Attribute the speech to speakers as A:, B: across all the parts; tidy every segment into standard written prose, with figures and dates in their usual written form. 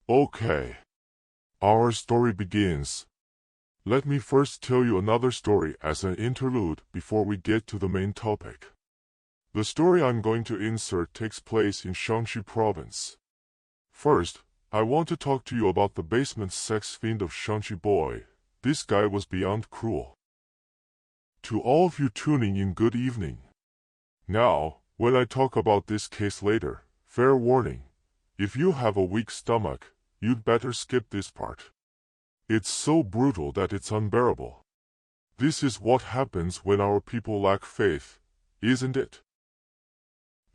A: Okay, our story begins. Let me first tell you another story as an interlude before we get to the main topic. The story I'm going to insert takes place in Shaanxi province. First, I want to talk to you about the basement sex fiend of Shaanxi boy. This guy was beyond cruel. To all of you tuning in, good evening. Now, when I talk about this case later, fair warning, if you have a weak stomach, you'd better skip this part. It's so brutal that it's unbearable. This is what happens when our people lack faith, isn't it?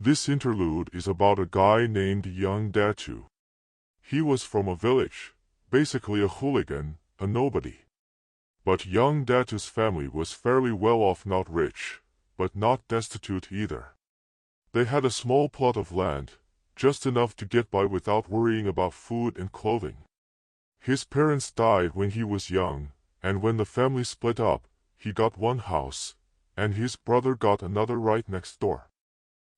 A: This interlude is about a guy named Yang Datu. He was from a village, basically a hooligan, a nobody. But Yang Datu's family was fairly well off, not rich, but not destitute either. They had a small plot of land, just enough to get by without worrying about food and clothing. His parents died when he was young, and when the family split up, he got one house, and his brother got another right next door.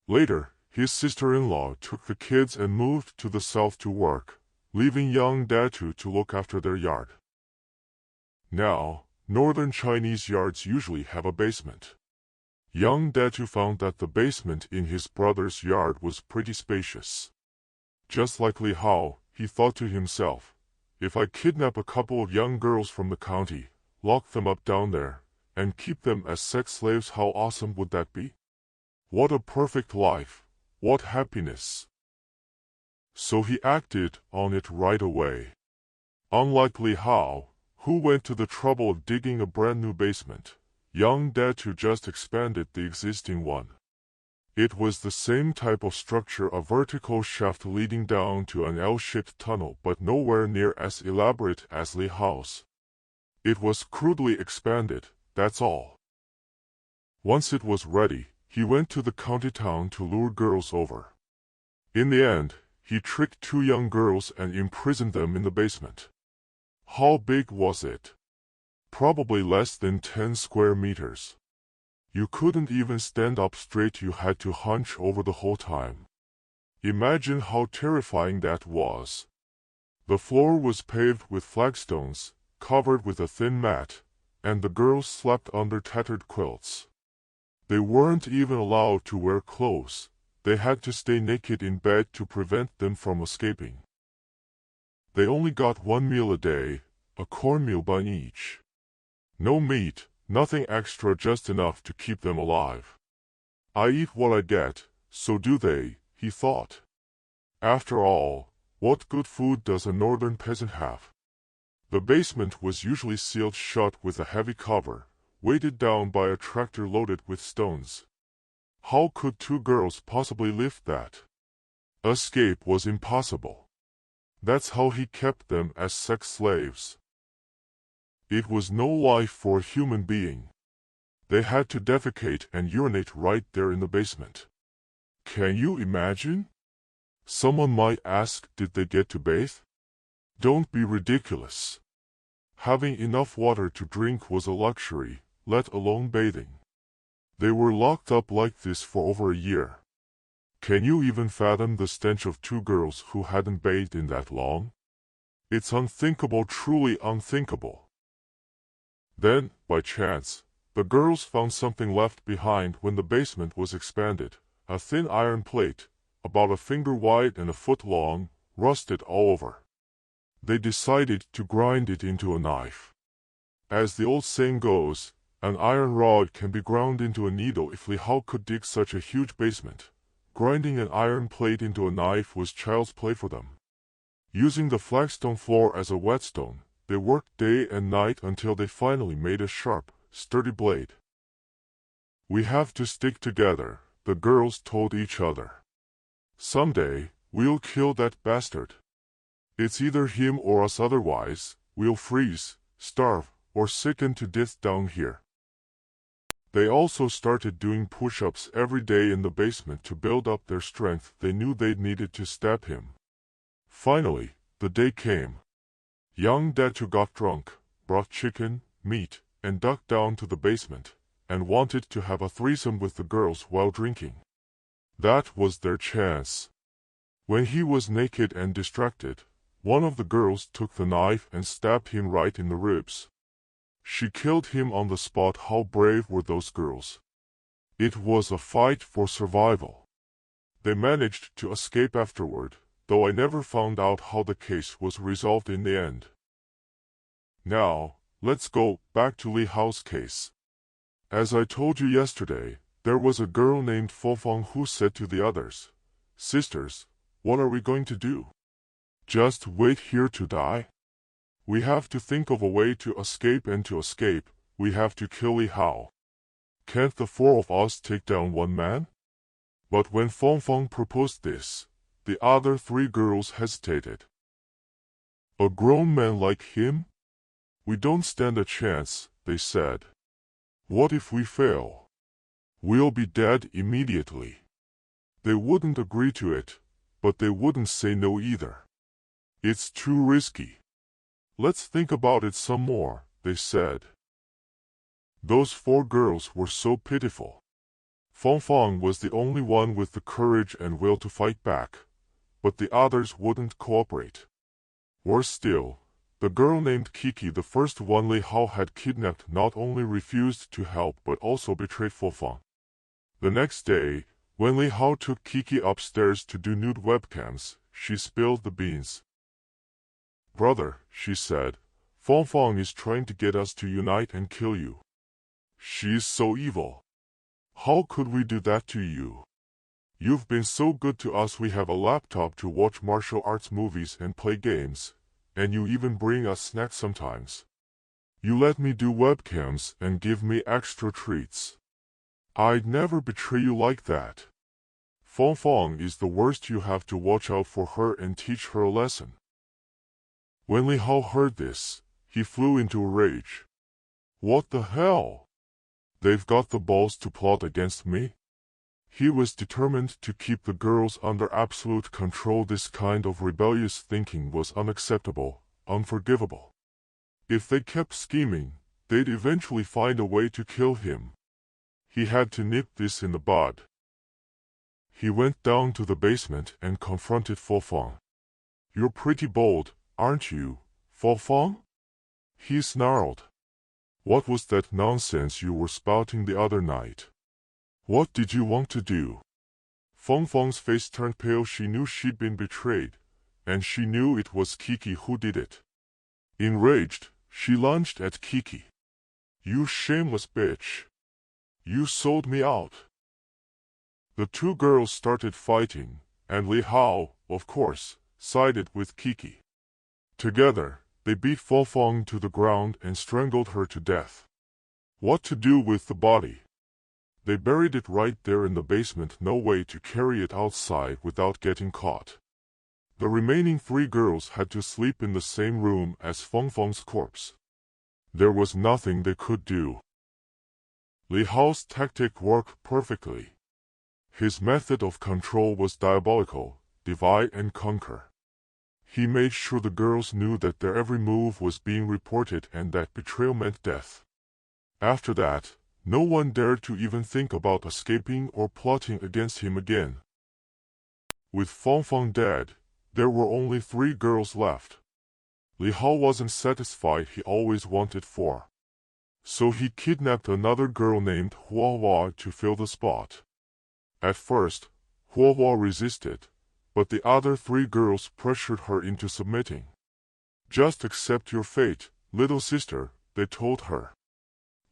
A: Later, his sister-in-law took the kids and moved to the south to work, leaving Yang Datu to look after their yard. Now, northern Chinese yards usually have a basement. Yang Datu found that the basement in his brother's yard was pretty spacious. Just like Li Hao, he thought to himself, if I kidnap a couple of young girls from the county, lock them up down there, and keep them as sex slaves, how awesome would that be? What a perfect life, what happiness. So he acted on it right away. Unlike Li Hao, who went to the trouble of digging a brand new basement, Yang Datu just expanded the existing one. It was the same type of structure, a vertical shaft leading down to an L-shaped tunnel, but nowhere near as elaborate as Li Hao's. It was crudely expanded, that's all. Once it was ready, he went to the county town to lure girls over. In the end, he tricked 2 young girls and imprisoned them in the basement. How big was it? Probably less than 10 square meters. You couldn't even stand up straight, you had to hunch over the whole time. Imagine how terrifying that was. The floor was paved with flagstones, covered with a thin mat, and the girls slept under tattered quilts. They weren't even allowed to wear clothes, they had to stay naked in bed to prevent them from escaping. They only got 1 meal a day, a cornmeal bun each. No meat, nothing extra, just enough to keep them alive. I eat what I get, so do they, he thought. After all, what good food does a northern peasant have? The basement was usually sealed shut with a heavy cover, weighted down by a tractor loaded with stones. How could 2 girls possibly lift that? Escape was impossible. That's how he kept them as sex slaves. It was no life for a human being. They had to defecate and urinate right there in the basement. Can you imagine? Someone might ask, did they get to bathe? Don't be ridiculous. Having enough water to drink was a luxury, let alone bathing. They were locked up like this for over a year. Can you even fathom the stench of 2 girls who hadn't bathed in that long? It's unthinkable, truly unthinkable. Then, by chance, the girls found something left behind when the basement was expanded, a thin iron plate, about a finger wide and a foot long, rusted all over. They decided to grind it into a knife. As the old saying goes, an iron rod can be ground into a needle. If Li Hao could dig such a huge basement, grinding an iron plate into a knife was child's play for them. Using the flagstone floor as a whetstone, they worked day and night until they finally made a sharp, sturdy blade. We have to stick together, the girls told each other. Someday, we'll kill that bastard. It's either him or us, otherwise, we'll freeze, starve, or sicken to death down here. They also started doing push-ups every day in the basement to build up their strength. They knew they'd needed to stab him. Finally, the day came. Yang Datu got drunk, brought chicken, meat, and duck down to the basement, and wanted to have a threesome with the girls while drinking. That was their chance. When he was naked and distracted, One of the girls took the knife and stabbed him right in the ribs. She killed him on the spot. How brave were those girls? It was a fight for survival. They managed to escape afterward, though I never found out how the case was resolved in the end. Now, let's go back to Li Hao's case. As I told you yesterday, there was a girl named Fofang who said to the others, "Sisters, what are we going to do? Just wait here to die? We have to think of a way to escape, and to escape, we have to kill Li Hao. Can't the four of us take down one man?" But when Fofang proposed this, the other three girls hesitated. "A grown man like him? We don't stand a chance," they said. "What if we fail? We'll be dead immediately." They wouldn't agree to it, but they wouldn't say no either. "It's too risky. Let's think about it some more," they said. Those four girls were so pitiful. Fofang was the only one with the courage and will to fight back, but the others wouldn't cooperate. Worse still, the girl named Kiki, the first one Li Hao had kidnapped, not only refused to help but also betrayed Fofang. The next day, when Li Hao took Kiki upstairs to do nude webcams, she spilled the beans. "Brother," she said, "Fofang is trying to get us to unite and kill you. She's so evil. How could we do that to you? You've been so good to us. We have a laptop to watch martial arts movies and play games, and you even bring us snacks sometimes. You let me do webcams and give me extra treats. I'd never betray you like that. Fofang is the worst. You have to watch out for her and teach her a lesson." When Li Hao heard this, he flew into a rage. "What the hell? They've got the balls to plot against me?" He was determined to keep the girls under absolute control. This kind of rebellious thinking was unacceptable, unforgivable. If they kept scheming, they'd eventually find a way to kill him. He had to nip this in the bud. He went down to the basement and confronted Fofang. "You're pretty bold, aren't you, Fofang?" he snarled. "What was that nonsense you were spouting the other night? What did you want to do?" Fofang's face turned pale. She knew she'd been betrayed, and she knew it was Kiki who did it. Enraged, she lunged at Kiki. "You shameless bitch! You sold me out!" The two girls started fighting, and Li Hao, of course, sided with Kiki. Together, they beat Fofang to the ground and strangled her to death. What to do with the body? They buried it right there in the basement. No way to carry it outside without getting caught. The remaining three girls had to sleep in the same room as Fofang's corpse. There was nothing they could do. Li Hao's tactic worked perfectly. His method of control was diabolical: divide and conquer. He made sure the girls knew that their every move was being reported and that betrayal meant death. After that, no one dared to even think about escaping or plotting against him again. With Fofang dead, there were only three girls left. Li Hao wasn't satisfied. He always wanted four. So he kidnapped another girl named Hua to fill the spot. At first, Hua resisted, but the other three girls pressured her into submitting. "Just accept your fate, little sister," they told her.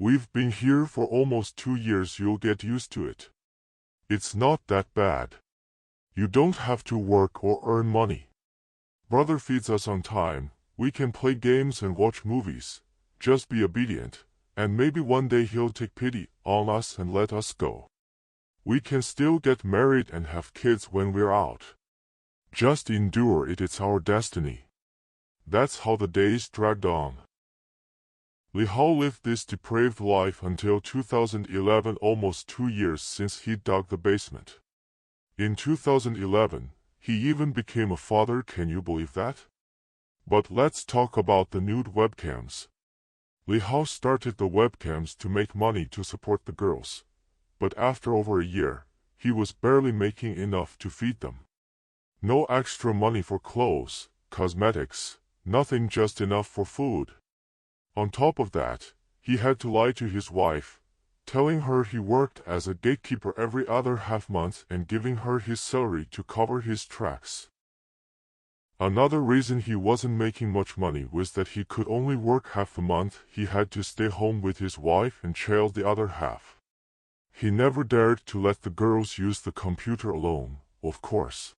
A: "We've been here for almost 2 years. You'll get used to it. It's not that bad. You don't have to work or earn money. Brother feeds us on time. We can play games and watch movies. Just be obedient, and maybe one day he'll take pity on us and let us go. We can still get married and have kids when we're out. Just endure it. It's our destiny." That's how the days dragged on. Li Hao lived this depraved life until 2011, almost 2 years since he dug the basement. In 2011, he even became a father. Can you believe that? But let's talk about the nude webcams. Li Hao started the webcams to make money to support the girls, but after over a year, he was barely making enough to feed them. No extra money for clothes, cosmetics, nothing just enough for food. On top of that, he had to lie to his wife, telling her he worked as a gatekeeper every other half-month and giving her his salary to cover his tracks. Another reason he wasn't making much money was that he could only work half a month. He had to stay home with his wife and child the other half. He never dared to let the girls use the computer alone, of course.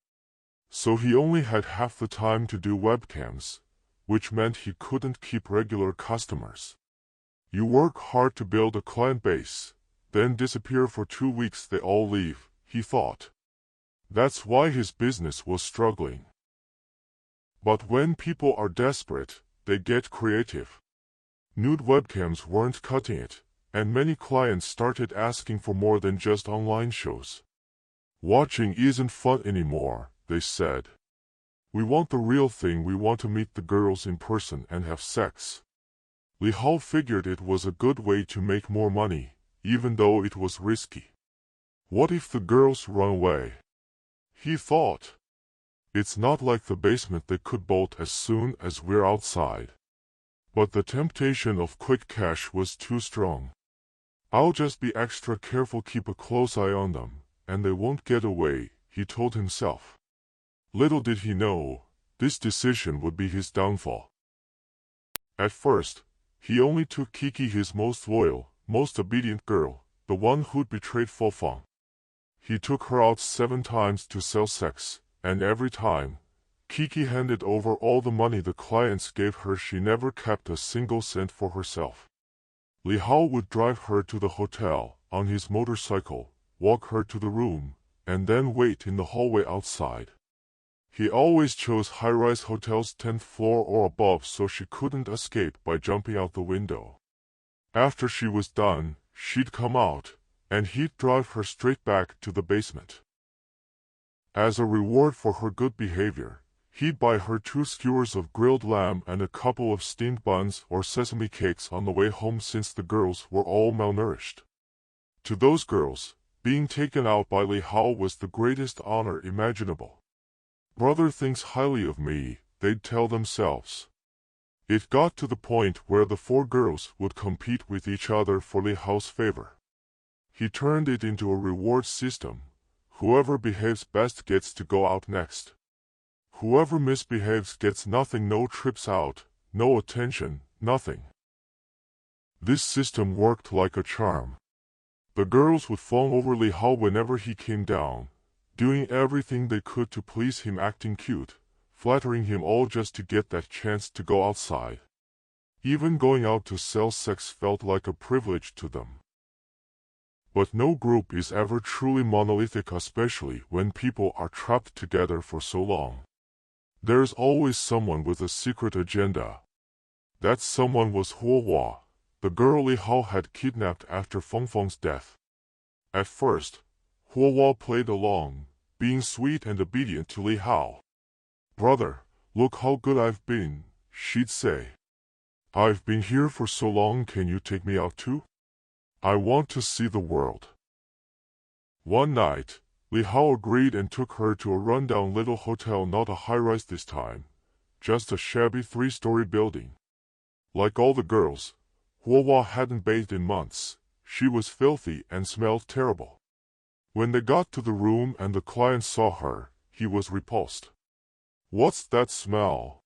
A: So he only had half the time to do webcams, which meant he couldn't keep regular customers. You work hard to build a client base, then disappear for 2 weeks, they all leave, he thought. That's why his business was struggling. But when people are desperate, they get creative. Nude webcams weren't cutting it, and many clients started asking for more than just online shows. Watching isn't fun anymore, they said. We want the real thing, we want to meet the girls in person and have sex. Li Hao figured it was a good way to make more money, even though it was risky. What if the girls run away? He thought. It's not like the basement, they could bolt as soon as we're outside. But the temptation of quick cash was too strong. I'll just be extra careful, keep a close eye on them, and they won't get away, he told himself. Little did he know, this decision would be his downfall. At first, he only took Kiki, his most loyal, most obedient girl, the one who'd betrayed Fofang. He took her out 7 times to sell sex, and every time, Kiki handed over all the money the clients gave her. She never kept a single cent for herself. Li Hao would drive her to the hotel on his motorcycle, walk her to the room, and then wait in the hallway outside. He always chose high-rise hotels 10th floor or above so she couldn't escape by jumping out the window. After she was done, she'd come out, and he'd drive her straight back to the basement. As a reward for her good behavior, he'd buy her 2 skewers of grilled lamb and a couple of steamed buns or sesame cakes on the way home, since the girls were all malnourished. To those girls, being taken out by Li Hao was the greatest honor imaginable. Brother thinks highly of me, they'd tell themselves. It got to the point where the 4 girls would compete with each other for Li Hao's favor. He turned it into a reward system. Whoever behaves best gets to go out next. Whoever misbehaves gets nothing, no trips out, no attention, nothing. This system worked like a charm. The girls would fawn over Li Hao whenever he came down, doing everything they could to please him, acting cute, flattering him, all just to get that chance to go outside. Even going out to sell sex felt like a privilege to them. But no group is ever truly monolithic, especially when people are trapped together for so long. There's always someone with a secret agenda. That someone was Huohua, the girl Li Hao had kidnapped after Fengfeng's death. At first, Huohua played along, being sweet and obedient to Li Hao. Brother, look how good I've been, she'd say. I've been here for so long, can you take me out too? I want to see the world. One night, Li Hao agreed and took her to a rundown little hotel, not a high-rise this time, just a shabby 3-story building. Like all the girls, Huohua hadn't bathed in months. She was filthy and smelled terrible. When they got to the room and the client saw her, he was repulsed. "What's that smell?"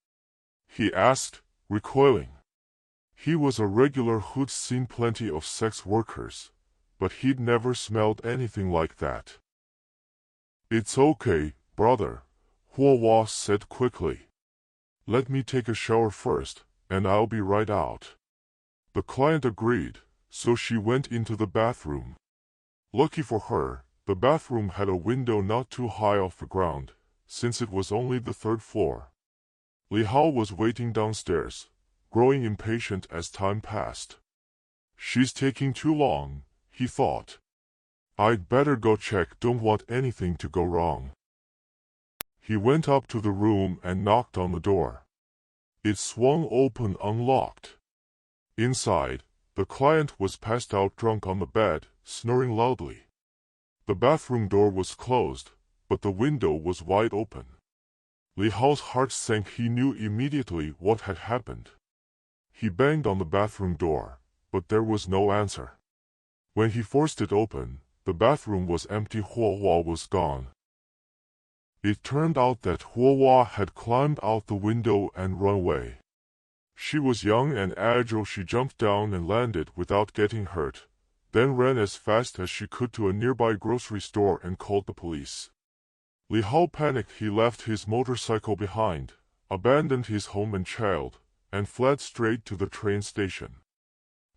A: he asked, recoiling. He was a regular who'd seen plenty of sex workers, but he'd never smelled anything like that. "It's okay, brother," Huohua said quickly. "Let me take a shower first, and I'll be right out." The client agreed, so she went into the bathroom. Lucky for her, the bathroom had a window not too high off the ground, since it was only the 3rd floor. Li Hao was waiting downstairs, growing impatient as time passed. "She's taking too long," he thought. "I'd better go check, don't want anything to go wrong." He went up to the room and knocked on the door. It swung open unlocked. Inside, the client was passed out drunk on the bed, snoring loudly. The bathroom door was closed, but the window was wide open. Li Hao's heart sank. He knew immediately what had happened. He banged on the bathroom door, but there was no answer. When he forced it open, the bathroom was empty. Huohua was gone. It turned out that Huohua had climbed out the window and run away. She was young and agile. She jumped down and landed without getting hurt, then ran as fast as she could to a nearby grocery store and called the police. Li Hao panicked. He left his motorcycle behind, abandoned his home and child, and fled straight to the train station.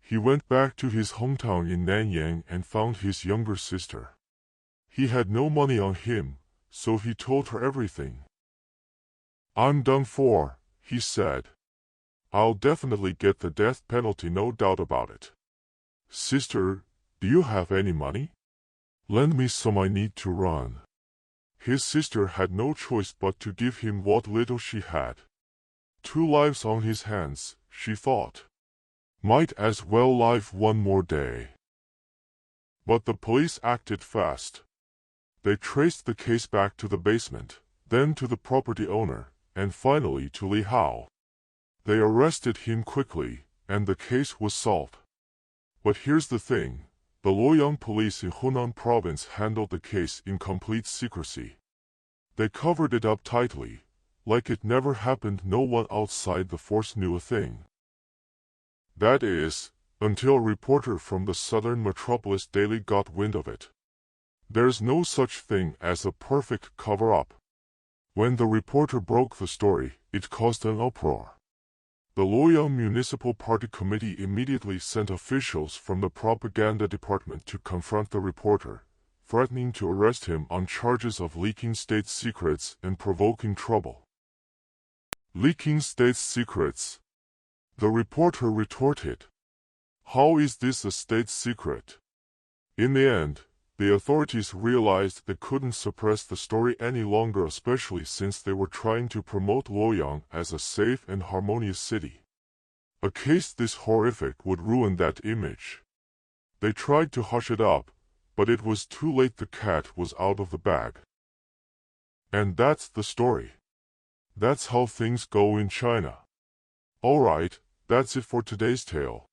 A: He went back to his hometown in Nanyang and found his younger sister. He had no money on him, so he told her everything. "I'm done for," he said. "I'll definitely get the death penalty, no doubt about it. Sister, do you have any money? Lend me some, I need to run." His sister had no choice but to give him what little she had. 2 lives on his hands, she thought. Might as well live one more day. But the police acted fast. They traced the case back to the basement, then to the property owner, and finally to Li Hao. They arrested him quickly, and the case was solved. But here's the thing. The LuoYang police in Hunan province handled the case in complete secrecy. They covered it up tightly, like it never happened. No one outside the force knew a thing. That is, until a reporter from the southern metropolis daily got wind of it. There's no such thing as a perfect cover-up. When the reporter broke the story, it caused an uproar. The LuoYang Municipal Party Committee immediately sent officials from the propaganda department to confront the reporter, threatening to arrest him on charges of leaking state secrets and provoking trouble. Leaking state secrets? The reporter retorted. How is this a state secret? In the end, the authorities realized they couldn't suppress the story any longer, especially since they were trying to promote LuoYang as a safe and harmonious city. A case this horrific would ruin that image. They tried to hush it up, but it was too late. The cat was out of the bag. And that's the story. That's how things go in China. Alright, that's it for today's tale.